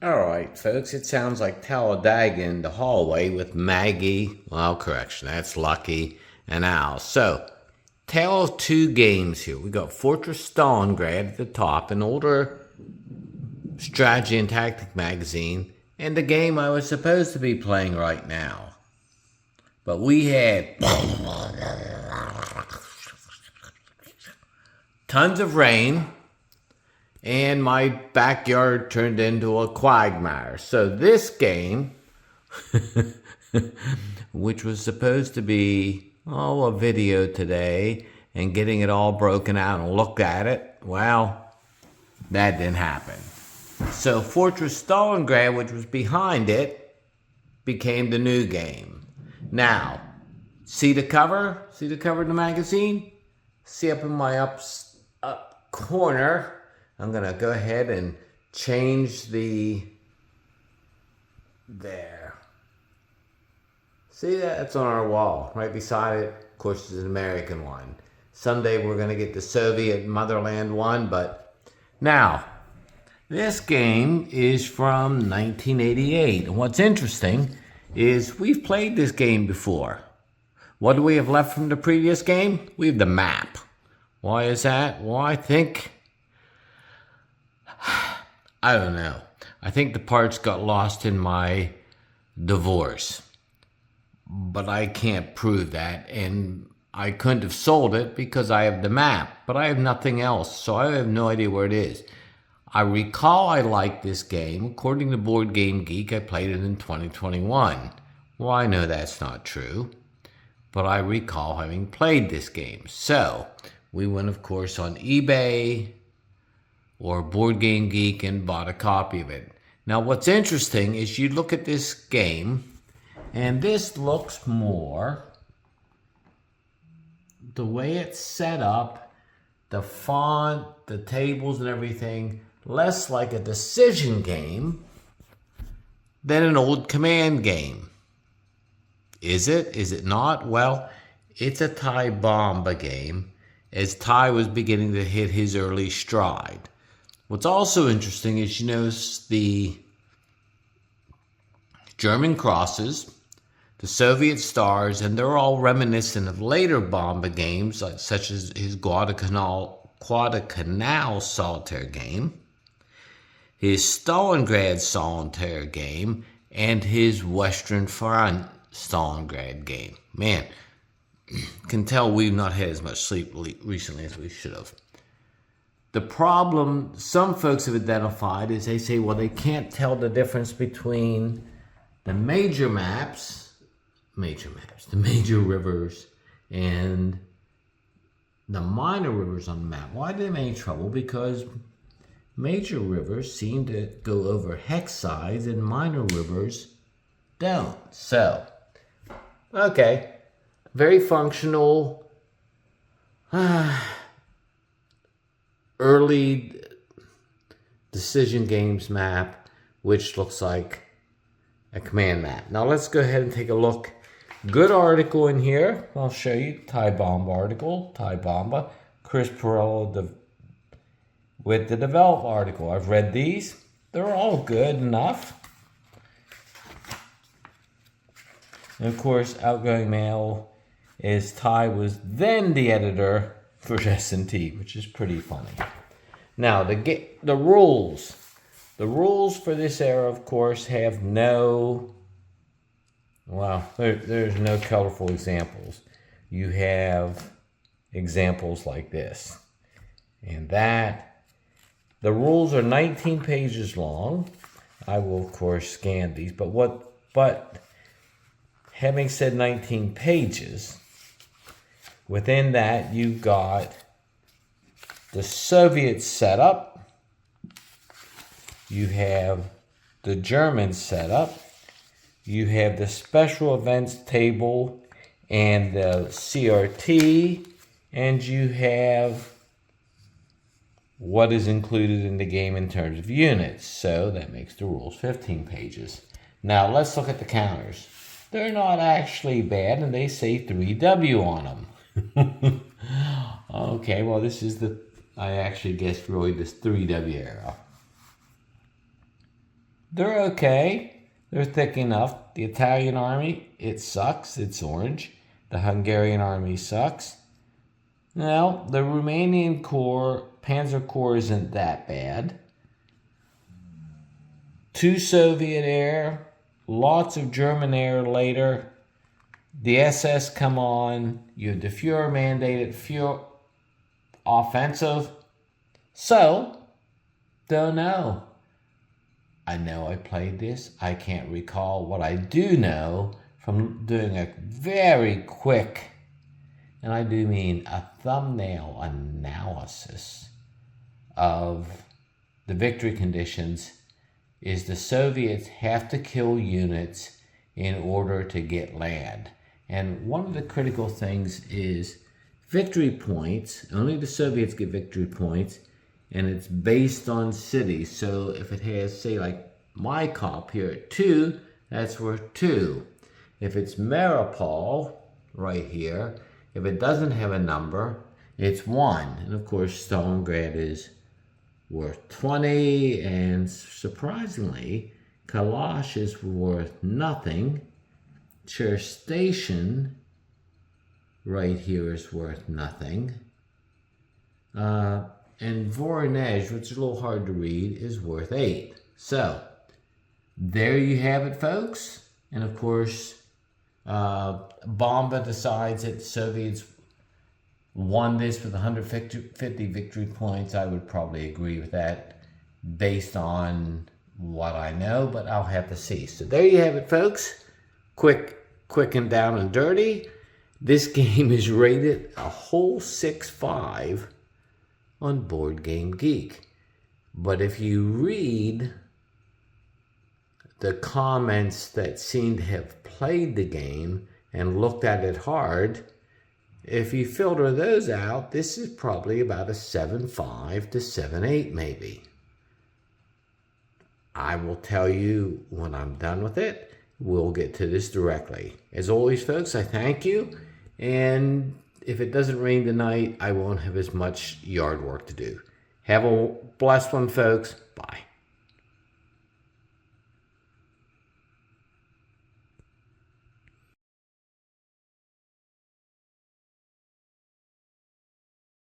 Alright, folks, it sounds like Talladega in the hallway with Maggie, well, correction, that's Lucky and Al. So, tale of two games here. We got Fortress Stalingrad at the top, an older strategy and tactic magazine, and the game I was supposed to be playing right now. But we had tons of rain, and my backyard turned into a quagmire. So this game, which was supposed to be, a video today, and getting it all broken out and look at it, well, that didn't happen. So Fortress Stalingrad, which was behind it, became the new game. Now, see the cover? See the cover of the magazine? See up in my up corner, I'm going to go ahead and change there. See that? That's on our wall. Right beside it, of course, is an American one. Someday we're going to get the Soviet motherland one, but now, this game is from 1988. And what's interesting is we've played this game before. What do we have left from the previous game? We have the map. Why is that? Well, I don't know. I think the parts got lost in my divorce. But I can't prove that. And I couldn't have sold it because I have the map. But I have nothing else. So I have no idea where it is. I recall I liked this game. According to Board Game Geek, I played it in 2021. Well, I know that's not true. But I recall having played this game. So, we went, of course, on eBay or Board Game Geek and bought a copy of it. Now, what's interesting is you look at this game, and this looks more, the way it's set up, the font, the tables and everything, less like a decision game than an old command game. Is it? Is it not? Well, it's a Ty Bomba game, as Ty was beginning to hit his early stride. What's also interesting is you notice the German crosses, the Soviet stars, and they're all reminiscent of later Bomba games, such as his Guadalcanal solitaire game, his Stalingrad solitaire game, and his Western Front Stalingrad game. Man, can tell we've not had as much sleep recently as we should have. The problem some folks have identified is they say, well, they can't tell the difference between the major rivers, and the minor rivers on the map. Why do they make trouble? Because major rivers seem to go over hex sides and minor rivers don't. So, okay, very functional, early decision games map, which looks like a command map. Now let's go ahead and take a look. Good article in here. I'll show you. Ty Bomba article. Ty Bomba. Chris Perello with the Develop article. I've read these. They're all good enough. And of course, Outgoing Mail is Ty was then the editor for S&T, which is pretty funny. Now, the rules. The rules for this era, of course, have no, there's no colorful examples. You have examples like this. And that, the rules are 19 pages long. I will, of course, scan these. But having said 19 pages, within that, you've got the Soviet setup. You have the German setup. You have the special events table and the CRT. And you have what is included in the game in terms of units. So that makes the rules 15 pages. Now let's look at the counters. They're not actually bad, and they say 3W on them. Okay, well, this is I actually guessed really this 3W era. They're okay. They're thick enough. The Italian army, it sucks. It's orange. The Hungarian army sucks. Well, the Romanian Corps, Panzer Corps isn't that bad. 2 Soviet air, lots of German air later. The SS come on. You have the Fuhrer mandated Fuhrer offensive. So, don't know. I know I played this. I can't recall. What I do know from doing a very quick, and I do mean a thumbnail analysis of the victory conditions, is the Soviets have to kill units in order to get land. And one of the critical things is victory points. Only the Soviets get victory points, and it's based on cities. So if it has, say, like my cop here at 2, that's worth 2. If it's Mariupol, right here, if it doesn't have a number, it's 1. And of course, Stalingrad is worth 20, and surprisingly, Kalash is worth nothing. Chair Station, right here, is worth nothing. And Voronezh, which is a little hard to read, is worth 8. So, there you have it, folks. And of course, Bomba decides that the Soviets won this with 150 victory points. I would probably agree with that based on what I know, but I'll have to see. So there you have it, folks. Quick and down and dirty. This game is rated a whole 6.5 on Board Game Geek. But if you read the comments that seem to have played the game and looked at it hard, if you filter those out, this is probably about a 7.5 to 7.8 maybe. I will tell you when I'm done with it. We'll get to this directly. As always, folks, I thank you. And if it doesn't rain tonight, I won't have as much yard work to do. Have a blessed one, folks. Bye.